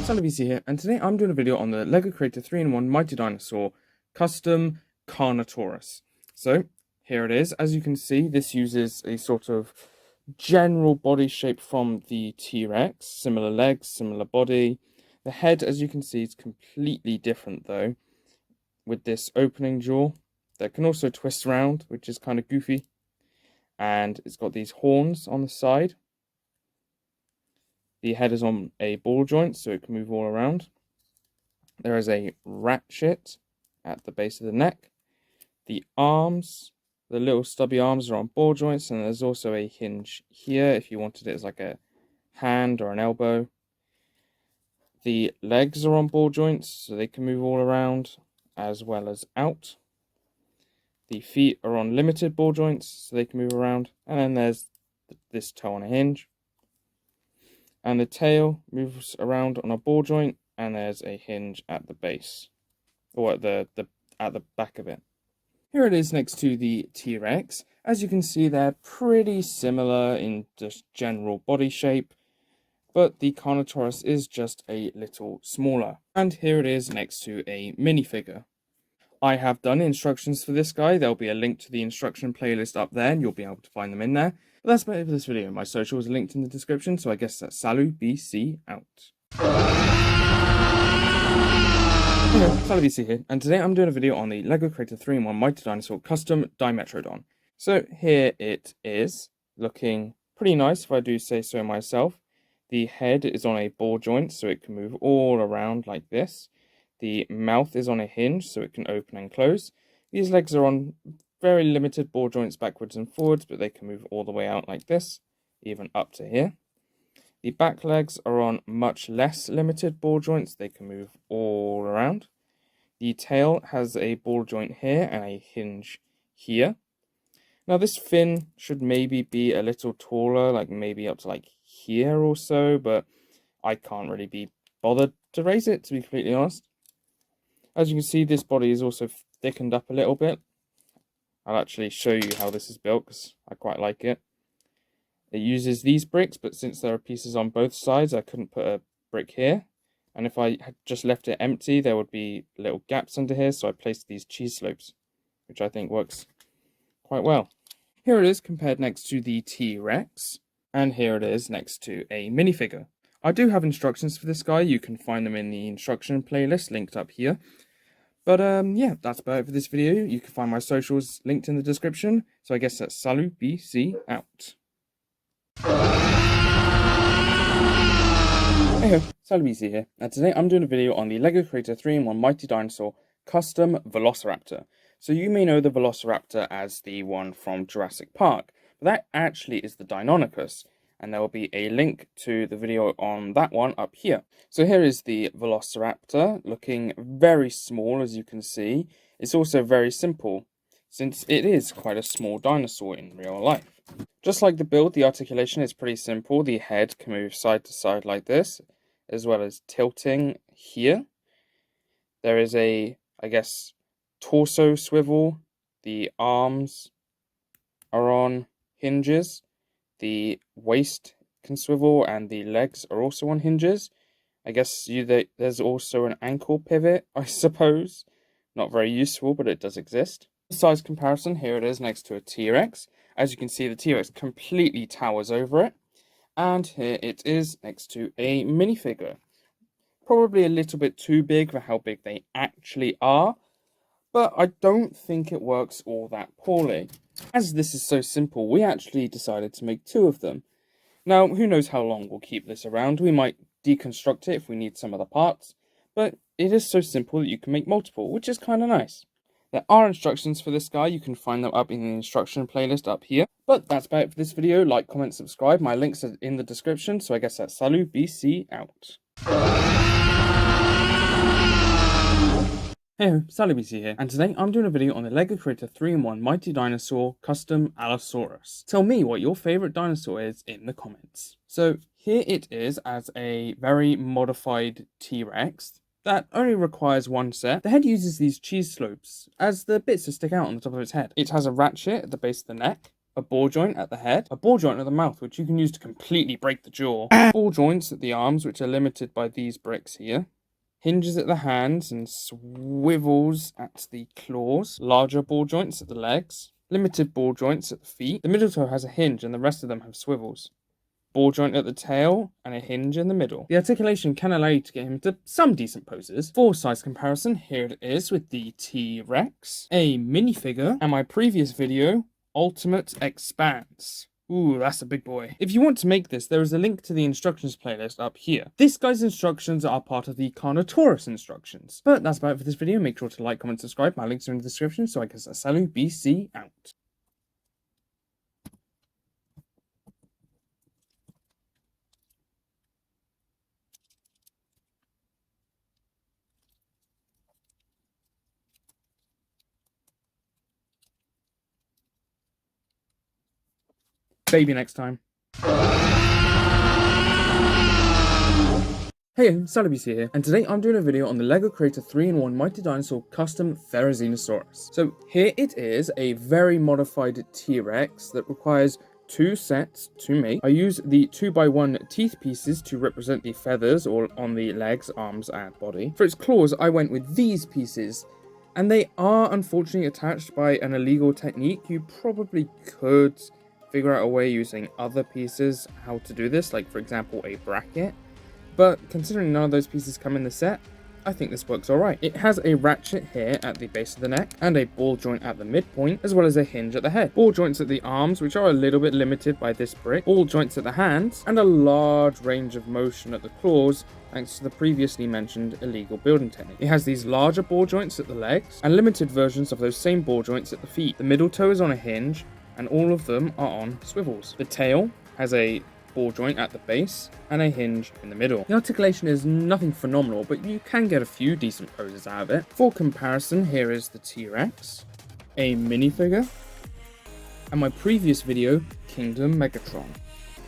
Sally BC here, and today I'm doing a video on the LEGO Creator 3-in-1 Mighty Dinosaur Custom Carnotaurus. So, here it is. As you can see, this uses a sort of general body shape from the T-Rex. Similar legs, similar body. The head, as you can see, is completely different though, with this opening jaw that can also twist around, which is kind of goofy. And it's got these horns on the side. The head is on a ball joint, so it can move all around. There is a ratchet at the base of the neck. The arms, the little stubby arms, are on ball joints, and there's also a hinge here if you wanted it as like a hand or an elbow. The legs are on ball joints, so they can move all around as well as out. The feet are on limited ball joints, so they can move around. And then there's this toe on a hinge. And the tail moves around on a ball joint, and there's a hinge at the base, or at the back of it. Here it is next to the T-Rex. As you can see, they're pretty similar in just general body shape, but the Carnotaurus is just a little smaller. And here it is next to a minifigure. I have done instructions for this guy. There'll be a link to the instruction playlist up there, and you'll be able to find them in there. But that's about it for this video. My socials are linked in the description, so I guess that's Salut BC out. Hello, Salut BC here, and today I'm doing a video on the LEGO Creator 3-in-1 Mighty Dinosaur Custom Dimetrodon. So here it is, looking pretty nice if I do say so myself. The head is on a ball joint, so it can move all around like this. The mouth is on a hinge, so it can open and close. These legs are on very limited ball joints backwards and forwards, but they can move all the way out like this, even up to here. The back legs are on much less limited ball joints. They can move all around. The tail has a ball joint here and a hinge here. Now this fin should maybe be a little taller, like maybe up to like here or so, but I can't really be bothered to raise it, to be completely honest. As you can see, this body is also thickened up a little bit. I'll actually show you how this is built because I quite like it. It uses these bricks, but since there are pieces on both sides, I couldn't put a brick here. And if I had just left it empty, there would be little gaps under here, so I placed these cheese slopes, which I think works quite well. Here it is compared next to the T-Rex, and here it is next to a minifigure. I do have instructions for this guy. You can find them in the instruction playlist linked up here. But yeah, that's about it for this video. You can find my socials linked in the description. So I guess that's Salut BC out. Hey ho, Salut BC here, and today I'm doing a video on the LEGO Creator 3-in-1 Mighty Dinosaur Custom Velociraptor. So you may know the Velociraptor as the one from Jurassic Park, but that actually is the Deinonychus. And there will be a link to the video on that one up here. So here is the Velociraptor, looking very small as you can see. It's also very simple, since it is quite a small dinosaur in real life. Just like the build, the articulation is pretty simple. The head can move side to side like this, as well as tilting here. There is a, I guess, torso swivel. The arms are on hinges. The waist can swivel and the legs are also on hinges. I guess there's also an ankle pivot, I suppose. Not very useful, but it does exist. Size comparison, here it is next to a T-Rex. As you can see, the T-Rex completely towers over it. And here it is next to a minifigure. Probably a little bit too big for how big they actually are, but I don't think it works all that poorly. As this is so simple, we actually decided to make two of them. Now, who knows how long we'll keep this around. We might deconstruct it if we need some other parts, but it is so simple that you can make multiple, which is kind of nice. There are instructions for this guy. You can find them up in the instruction playlist up here. But that's about it for this video. Like, comment, subscribe. My links are in the description, so I guess that's Salut BC out. Hey ho, Salut BC here, and today I'm doing a video on the LEGO Creator 3-in-1 Mighty Dinosaur Custom Allosaurus. Tell me what your favourite dinosaur is in the comments. So here it is as a very modified T-Rex that only requires one set. The head uses these cheese slopes as the bits that stick out on the top of its head. It has a ratchet at the base of the neck, a ball joint at the head, a ball joint at the mouth, which you can use to completely break the jaw, ball joints at the arms, which are limited by these bricks here, hinges at the hands and swivels at the claws, larger ball joints at the legs, limited ball joints at the feet. The middle toe has a hinge and the rest of them have swivels. Ball joint at the tail and a hinge in the middle. The articulation can allow you to get him into some decent poses. For size comparison, here it is with the T-Rex, a minifigure, and my previous video, Ultimate Expanse. Ooh, that's a big boy. If you want to make this, there is a link to the instructions playlist up here. This guy's instructions are part of the Carnotaurus instructions. But that's about it for this video. Make sure to like, comment, subscribe. My links are in the description. So I guess salut, BC out. Baby next time. Hey, SalutBC here, and today I'm doing a video on the LEGO Creator 3-in-1 Mighty Dinosaur Custom Therizinosaurus. So here it is, a very modified T-Rex that requires 2 sets to make. I use the 2x1 teeth pieces to represent the feathers all on the legs, arms, and body. For its claws, I went with these pieces, and they are unfortunately attached by an illegal technique. You probably could figure out a way using other pieces how to do this, like for example a bracket, but considering none of those pieces come in the set, I think this works alright. It has a ratchet here at the base of the neck, and a ball joint at the midpoint, as well as a hinge at the head. Ball joints at the arms, which are a little bit limited by this brick, ball joints at the hands, and a large range of motion at the claws, thanks to the previously mentioned illegal building technique. It has these larger ball joints at the legs, and limited versions of those same ball joints at the feet. The middle toe is on a hinge, and all of them are on swivels. The tail has a ball joint at the base and a hinge in the middle. The articulation is nothing phenomenal, but you can get a few decent poses out of it. For comparison, here is the T-Rex, a minifigure, and my previous video, Kingdom Megatron.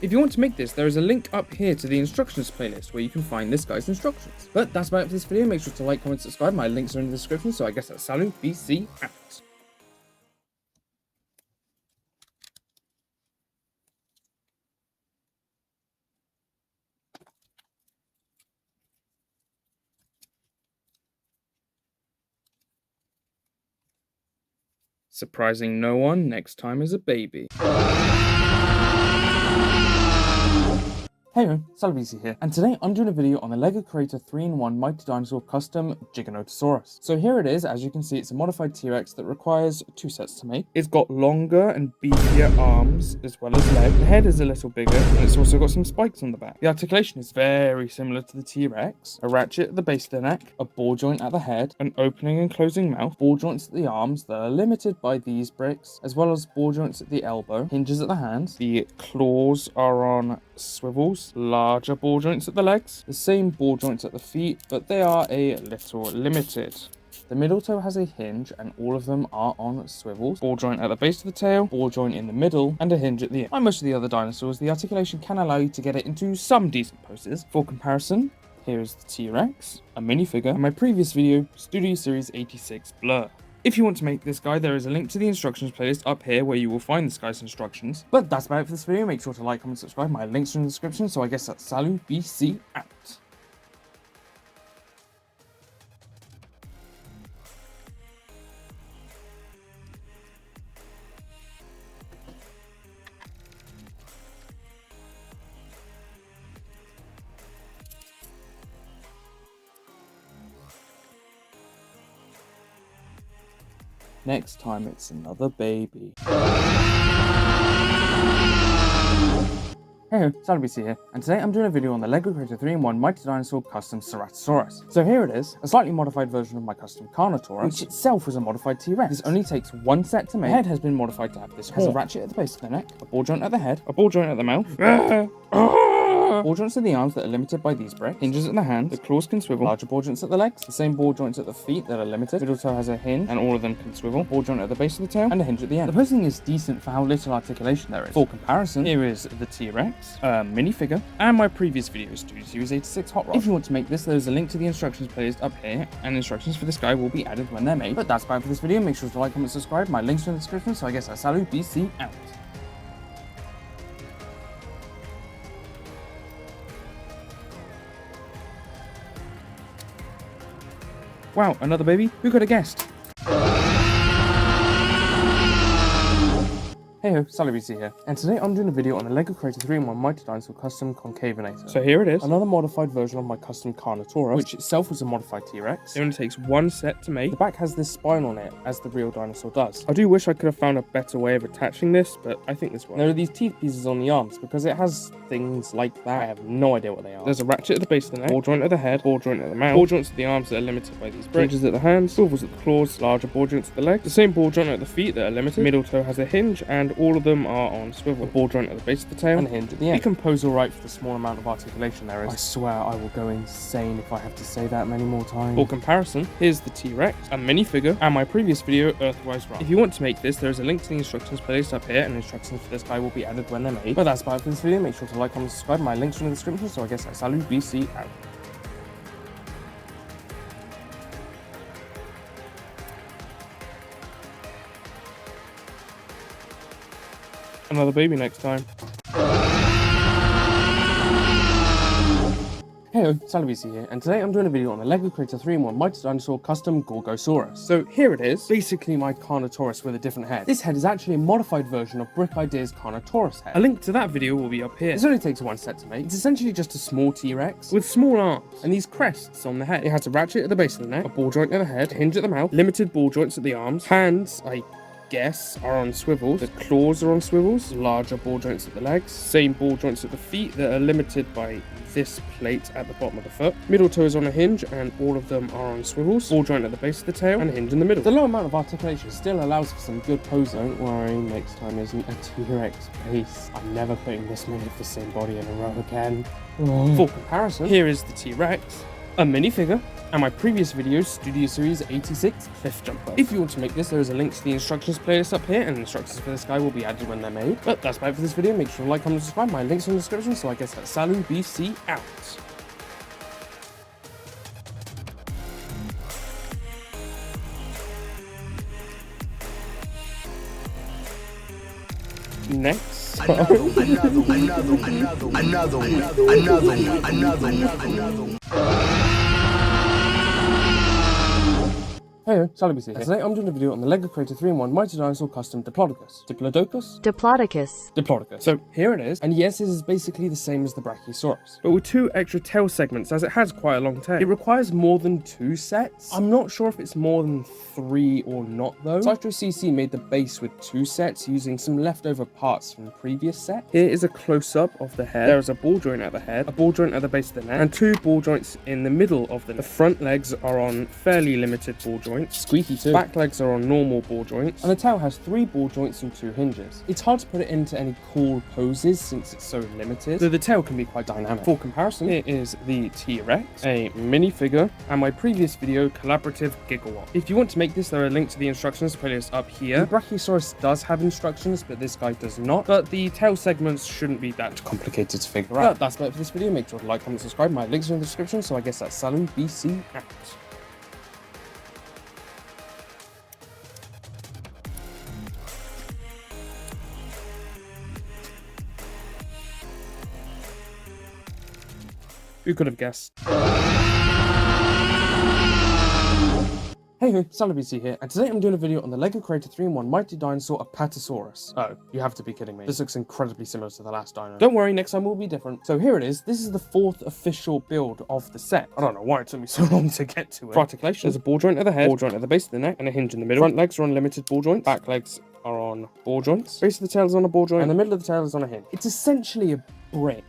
If you want to make this, there is a link up here to the instructions playlist where you can find this guy's instructions. But that's about it for this video. Make sure to like, comment, subscribe. My links are in the description, so I guess that's salut, BC out. Surprising no one, next time is a baby. Hey everyone, SalutBC here, and today I'm doing a video on the LEGO Creator 3-in-1 Mighty Dinosaur Custom Giganotosaurus. So here it is. As you can see, it's a modified T-Rex that requires 2 sets to make. It's got longer and beefier arms as well as legs. The head is a little bigger, and it's also got some spikes on the back. The articulation is very similar to the T-Rex. A ratchet at the base of the neck, a ball joint at the head, an opening and closing mouth, ball joints at the arms that are limited by these bricks, as well as ball joints at the elbow, hinges at the hands. The claws are on swivels, larger ball joints at the legs, the same ball joints at the feet, but they are a little limited. The middle toe has a hinge, and all of them are on swivels. Ball joint at the base of the tail, ball joint in the middle, and a hinge at the end. Like most of the other dinosaurs, the articulation can allow you to get it into some decent poses. For comparison, here is the T-Rex, a minifigure, and my previous video, Studio Series 86 Blur. If you want to make this guy, there is a link to the instructions playlist up here where you will find this guy's instructions. But that's about it for this video. Make sure to like, comment, subscribe. My links are in the description, so I guess that's salut, BC out. Next time it's another baby. Hey, SalutBC here, and today I'm doing a video on the LEGO Creator 3-in-1 Mighty Dinosaur Custom Ceratosaurus. So here it is, a slightly modified version of my custom Carnotaurus, which itself was a modified T-Rex. This only takes 1 set to make. The head has been modified to have this horn. It has a ratchet at the base of the neck, a ball joint at the head, a ball joint at the mouth, ball joints at the arms that are limited by these bricks, hinges at the hands, the claws can swivel, larger ball joints at the legs, the same ball joints at the feet that are limited, middle toe has a hinge, and all of them can swivel, ball joint at the base of the tail, and a hinge at the end. The posing is decent for how little articulation there is. For comparison, here is the T-Rex, a minifigure, and my previous video, Studio Series 86 Hot Rod. If you want to make this, there's a link to the instructions playlist up here, and instructions for this guy will be added when they're made. But that's about it for this video. Make sure to like, comment, subscribe. My links are in the description, so I guess I salut, BC out. Wow, another baby? Who could have guessed? Hey ho, SallyBC here, and today I'm doing a video on the LEGO Creator 3-in-1 Mighty Dinosaur Custom Concavinator. So here it is, another modified version of my custom Carnotaurus, which itself was a modified T-Rex. It only takes one set to make. The back has this spine on it, as the real dinosaur does. I do wish I could have found a better way of attaching this, but I think this works. There are these teeth pieces on the arms, because it has things like that. I have no idea what they are. There's a ratchet at the base of the neck, ball joint at the head, ball joint at the mouth, ball joints at the arms that are limited by these bricks, hinges at the hands, swivels at the claws, larger ball joints at the legs, the same ball joint at the feet that are limited, middle toe has a hinge, and all of them are on swivel, a ball joint at the base of the tail, and a hinge at the end. They compose alright for the small amount of articulation there is. I swear I will go insane if I have to say that many more times. For comparison, here's the T-Rex, a minifigure, and my previous video, Earthwise Run. If you want to make this, there is a link to the instructions placed up here, and instructions for this guy will be added when they're made. But that's about it for this video. Make sure to like, comment, subscribe. My links are in the description, so I guess that's SallyBC out. Another baby next time. Hey, SallyBC here, and today I'm doing a video on the LEGO Creator 3-in-1 Mighty Dinosaur Custom Gorgosaurus. So here it is, basically my Carnotaurus with a different head. This head is actually a modified version of Brick Ideas' Carnotaurus head. A link to that video will be up here. This only takes one set to make. It's essentially just a small T-Rex with small arms and these crests on the head. It has a ratchet at the base of the neck, a ball joint at the head, a hinge at the mouth, limited ball joints at the arms, hands, I guess, are on swivels. The claws are on swivels, larger ball joints at the legs, same ball joints at the feet that are limited by this plate at the bottom of the foot. Middle toe is on a hinge and all of them are on swivels. Ball joint at the base of the tail and a hinge in the middle. The low amount of articulation still allows for some good posing. Don't worry, next time isn't a T-Rex base. I'm never putting this many of the same body in a row again. For comparison, here is the T-Rex, a minifigure, and my previous video, Studio Series 86 Cliff Jumper. If you want to make this, there is a link to the instructions playlist up here, and instructions for this guy will be added when they're made. But that's about it for this video. Make sure to like, comment, subscribe. My links are in the description, so I guess that's SallyBC out. Next. Another. Hey, SallyBC here. Today I'm doing a video on the LEGO Creator 3-in-1 Mighty Dinosaur Custom Diplodocus. Diplodocus. So here it is, and yes, this is basically the same as the Brachiosaurus, but with two extra tail segments as it has quite a long tail. It requires more than 2 sets. I'm not sure if it's more than 3 or not though. Cytro CC made the base with 2 sets using some leftover parts from the previous set. Here is a close-up of the head. There is a ball joint at the head, a ball joint at the base of the neck, and 2 ball joints in the middle of the neck. The front legs are on fairly limited ball joints. Squeaky too. Back legs are on normal ball joints, and the tail has 3 ball joints and 2 hinges. It's hard to put it into any cool poses since it's so limited, though the tail can be quite dynamic. For comparison, here is the T-Rex, a minifigure, and my previous video, Collaborative Gigawatt. If you want to make this, there are links to the instructions playlist up here. The Brachiosaurus does have instructions, but this guy does not. But the tail segments shouldn't be that complicated to figure out. But that's about it for this video. Make sure to like, comment, subscribe. My links are in the description, so I guess that's SallyBC out. Who could have guessed? Hey ho, SallyBC here, and today I'm doing a video on the LEGO Creator 3-in-1 Mighty Dinosaur Apatosaurus. Oh, you have to be kidding me. This looks incredibly similar to the last dino. Don't worry, next time will be different. So here it is. This is the 4th official build of the set. I don't know why it took me so long to get to it. For articulation, there's a ball joint at the head, ball joint at the base of the neck, and a hinge in the middle. Front legs are on limited ball joints. Back legs are on ball joints. Base of the tail is on a ball joint, and the middle of the tail is on a hinge. It's essentially a brick.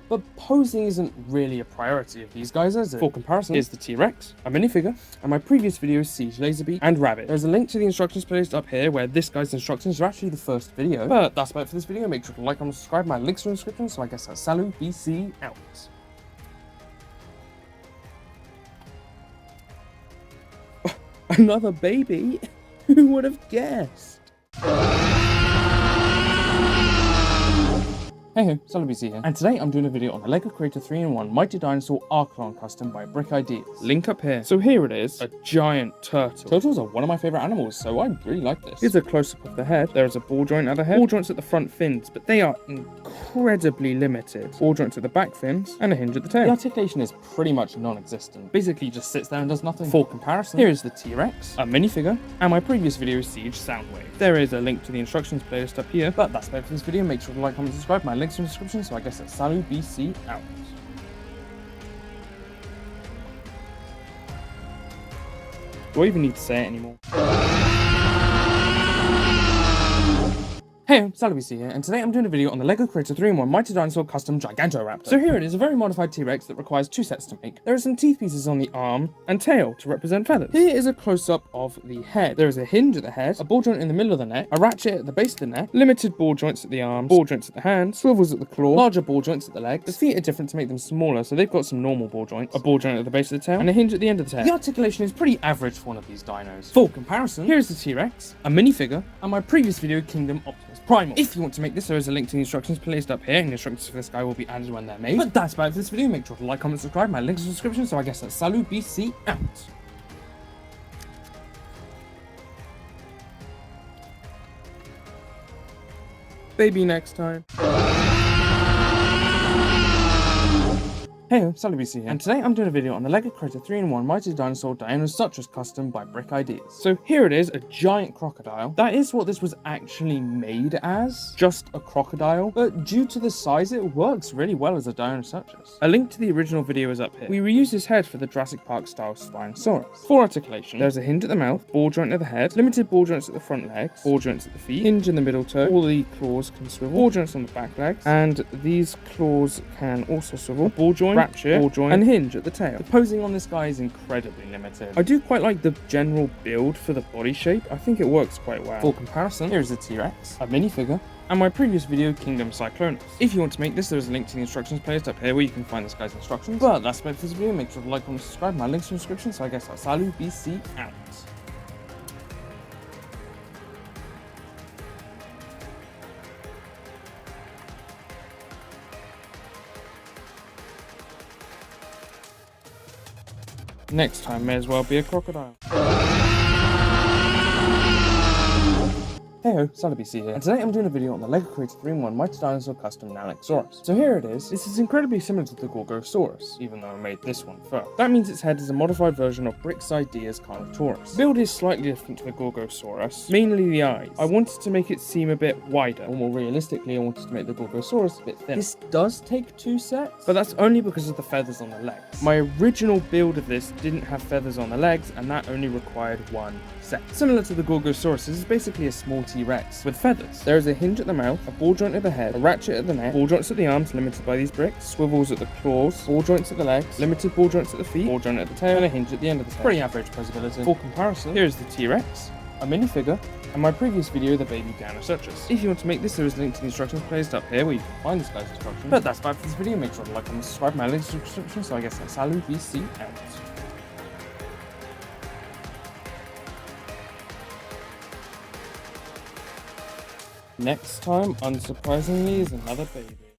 But posing isn't really a priority of these guys, is it? For comparison, here's the T-Rex, a minifigure, and my previous videos, Siege Laserbeak and Rabbit. There's a link to the instructions playlist up here where this guy's instructions are actually the first video. But that's about it for this video. Make sure to like, comment, subscribe. My links are in the description, so I guess that's SallyBC out. Another baby? Who would have guessed? Hey ho, SoloBC here, and today I'm doing a video on the LEGO Creator 3-in-1 Mighty Dinosaur Archlon Custom by Brick Ideas. Link up here. So here it is, a giant turtle. Turtles are one of my favourite animals, so I really like this. Here's a close-up of the head. There is a ball joint at the head, ball joints at the front fins, but they are incredibly limited. Ball joints at the back fins, and a hinge at the tail. The articulation is pretty much non-existent. Basically just sits there and does nothing. For comparison, here is the T-Rex, a minifigure, and my previous video Siege Soundwave. There is a link to the instructions playlist up here, but that's about it for this video. Make sure to like, comment, subscribe. My links in the description, so I guess that's SoloBC out. Do I even need to say it anymore? Hey, SoloBC here, and today I'm doing a video on the LEGO Creator 3-in-1 Mighty Dinosaur Custom Gigantoraptor. So here it is, a very modified T-Rex that requires 2 sets to make. There are some teeth pieces on the arm and tail to represent feathers. Here is a close-up of the head. There is a hinge at the head, a ball joint in the middle of the neck, a ratchet at the base of the neck, limited ball joints at the arms, ball joints at the hands, swivels at the claw, larger ball joints at the legs. The feet are different to make them smaller, so they've got some normal ball joints, a ball joint at the base of the tail, and a hinge at the end of the tail. The articulation is pretty average for one of these dinos. For comparison, here is the T-Rex, a minifigure, and my previous video, Kingdom Optimus Primal. If you want to make this, there is a link to the instructions playlist up here, and the instructions for this guy will be added when they're made. But that's about it for this video. Make sure to like, comment, subscribe. My links in the description, so I guess that's SoloBC out. Maybe next time. Hey, SoloBC here, and today I'm doing a video on the LEGO Creator 3-in-1 Mighty Dinosaur Dinosaur Custom by Brick Ideas. So here it is, a giant crocodile. That is what this was actually made as, just a crocodile, but due to the size it works really well as a Dinosaurus. A link to the original video is up here. We reused his head for the Jurassic Park style Spinosaurus. For articulation, there's a hinge at the mouth, ball joint at the head, limited ball joints at the front legs, ball joints at the feet, hinge in the middle toe, all the claws can swivel, ball joints on the back legs, and these claws can also swivel, ball joint, ratchet, ball joint, and hinge at the tail. The posing on this guy is incredibly limited. I do quite like the general build for the body shape. I think it works quite well. For comparison, here is the T-Rex, a minifigure, and my previous video, Kingdom Cyclonus. If you want to make this, there is a link to the instructions playlist up here where you can find this guy's instructions. But that's about it for this video. Make sure to like, comment, subscribe. My links in the description, so I guess that's SoloBC out. Next time may as well be a crocodile. Hey ho, SoloBC here, and today I'm doing a video on the LEGO Creator 3-in-1 Mighty Dinosaur Custom Nalexaurus. So here it is. This is incredibly similar to the Gorgosaurus, even though I made this one first. That means its head is a modified version of Brick's Ideas Carnotaurus. The build is slightly different to the Gorgosaurus, mainly the eyes. I wanted to make it seem a bit wider, or more realistically, I wanted to make the Gorgosaurus a bit thinner. This does take 2 sets, but that's only because of the feathers on the legs. My original build of this didn't have feathers on the legs, and that only required 1 set. Similar to the Gorgosaurus, this is basically a small T-Rex with feathers. There is a hinge at the mouth, a ball joint at the head, a ratchet at the neck, ball joints at the arms limited by these bricks, swivels at the claws, ball joints at the legs, limited ball joints at the feet, ball joint at the tail, and a hinge at the end of the tail. Pretty average posability. For comparison, here is the T-Rex, a minifigure, and my previous video, the baby Dinosaurus. If you want to make this, there is a link to the instructions placed up here where you can find this guy's instructions. But that's about it for this video. Make sure to like, comment, subscribe. My links in the description, so I guess that's SoloBC out. Next time, unsurprisingly, is another baby.